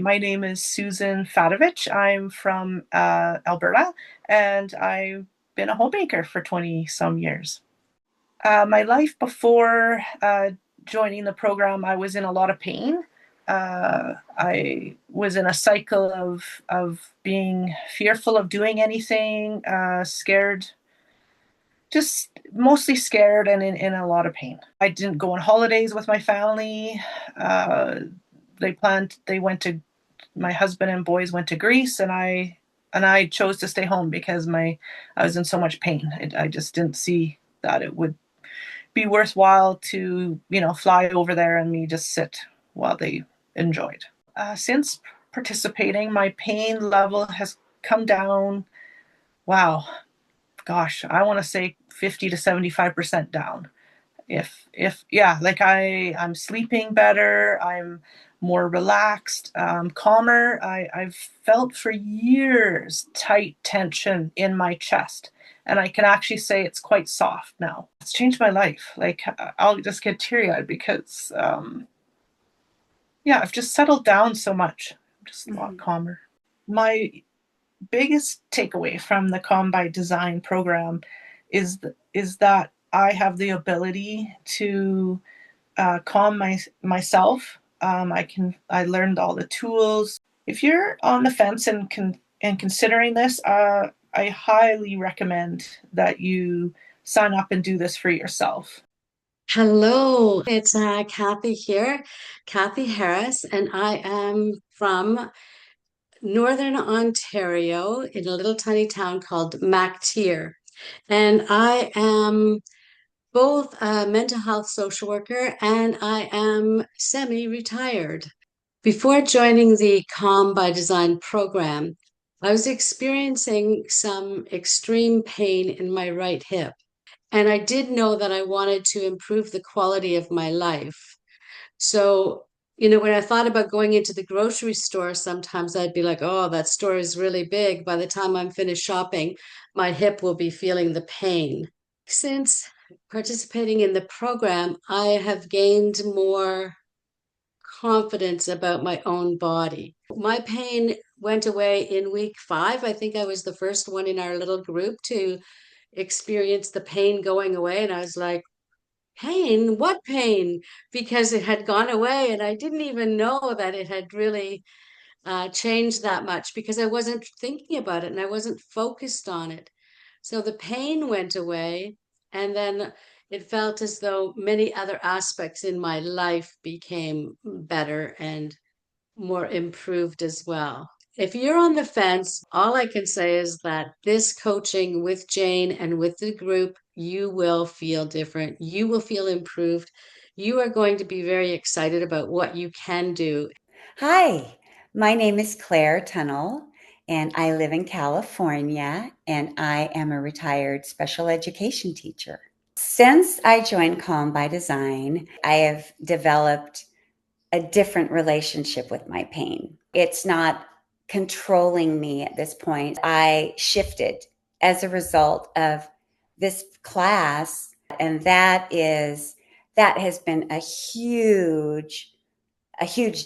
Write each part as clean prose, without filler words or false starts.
My name is Susan Fadovich. I'm from Alberta, and I've been a homemaker for 20 some years. My life before joining the program, I was in a lot of pain. I was in a cycle of being fearful of doing anything, scared, just mostly scared and in a lot of pain. I didn't go on holidays with my family. Uh, they went to, my husband and boys went to Greece, and I chose to stay home because I was in so much pain. I just didn't see that it would be worthwhile to, fly over there and me just sit while they enjoyed. Since participating, my pain level has come down. Wow, gosh, I want to say 50 to 75% down. If yeah, like I'm sleeping better, I'm more relaxed, calmer. I've felt for years tight tension in my chest, and I can actually say it's quite soft now. It's changed my life. Like, I'll just get teary-eyed because yeah, I've just settled down so much. I'm just a lot calmer. My biggest takeaway from the Calm by Design program is that I have the ability to calm myself. I learned all the tools. If you're on the fence and considering this, I highly recommend that you sign up and do this for yourself. Hello, it's Kathy here, Kathy Harris, and I am from Northern Ontario in a little tiny town called MacTier. And I am both a mental health social worker and I am semi-retired. Before joining the Calm by Design program, I was experiencing some extreme pain in my right hip. And I did know that I wanted to improve the quality of my life. So, when I thought about going into the grocery store, sometimes I'd be like, oh, that store is really big. By the time I'm finished shopping, my hip will be feeling the pain. Since participating in the program, I have gained more confidence about my own body. My pain went away in week 5. I think I was the first one in our little group to experience the pain going away. And I was like, pain? What pain? Because it had gone away. And I didn't even know that it had really changed that much because I wasn't thinking about it and I wasn't focused on it. So the pain went away. And then it felt as though many other aspects in my life became better and more improved as well. If you're on the fence, all I can say is that this coaching with Jane and with the group, you will feel different. You will feel improved. You are going to be very excited about what you can do. Hi, my name is Klare Tunnel, and I live in California, and I am a retired special education teacher. Since I joined Calm by Design, I have developed a different relationship with my pain. It's not controlling me at this point. I shifted as a result of this class, and that has been a huge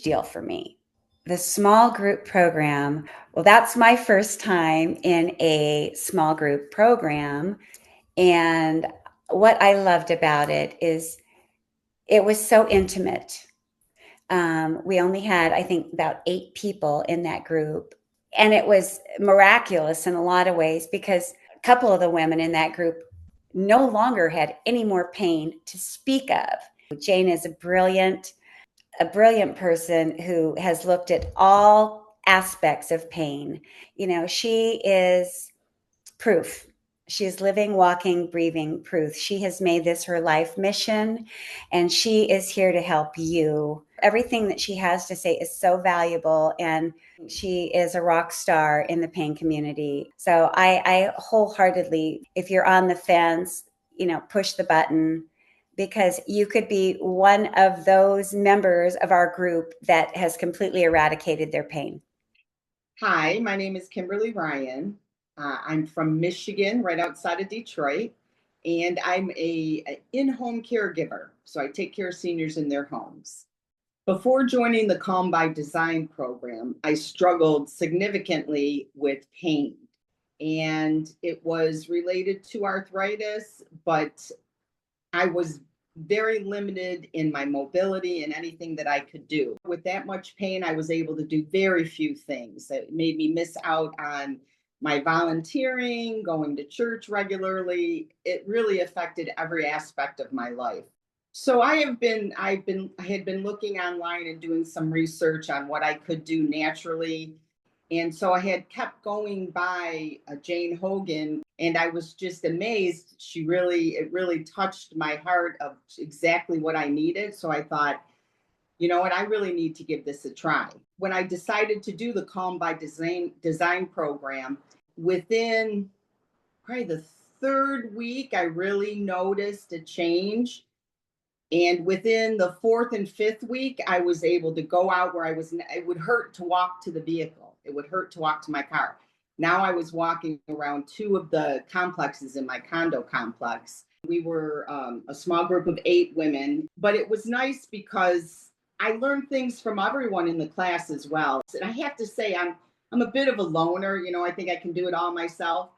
deal for me. The small group program, well, that's my first time in a small group program. And what I loved about it is it was so intimate. We only had, I think, about 8 people in that group. And it was miraculous in a lot of ways because a couple of the women in that group no longer had any more pain to speak of. Jane is a brilliant person who has looked at all aspects of pain. She is proof. She is living, walking, breathing proof. She has made this her life mission, and she is here to help you. Everything that she has to say is so valuable, and she is a rock star in the pain community. So I wholeheartedly, if you're on the fence, push the button because you could be one of those members of our group that has completely eradicated their pain. Hi, my name is Kimberly Ryan. I'm from Michigan, right outside of Detroit, and I'm a in-home caregiver. So I take care of seniors in their homes. Before joining the Calm by Design program, I struggled significantly with pain. And it was related to arthritis, but I was very limited in my mobility and anything that I could do. With that much pain, I was able to do very few things. It made me miss out on my volunteering, going to church regularly. It really affected every aspect of my life. So I had been looking online and doing some research on what I could do naturally. And so I had kept going by Jane Hogan, and I was just amazed. It really touched my heart of exactly what I needed. So I thought, you know what, I really need to give this a try. When I decided to do the Calm by Design program, within probably the third week, I really noticed a change. And within the fourth and fifth week, I was able to go out where it would hurt to walk to the vehicle. It would hurt to walk to my car. Now I was walking around two of the complexes in my condo complex. We were a small group of 8 women, but it was nice because I learned things from everyone in the class as well. And I have to say, I'm a bit of a loner. You know, I think I can do it all myself.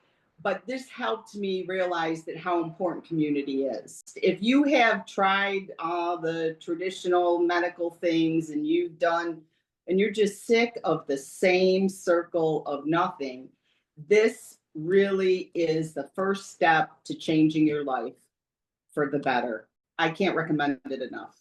But this helped me realize that how important community is. If you have tried all the traditional medical things and you're just sick of the same circle of nothing, this really is the first step to changing your life for the better. I can't recommend it enough.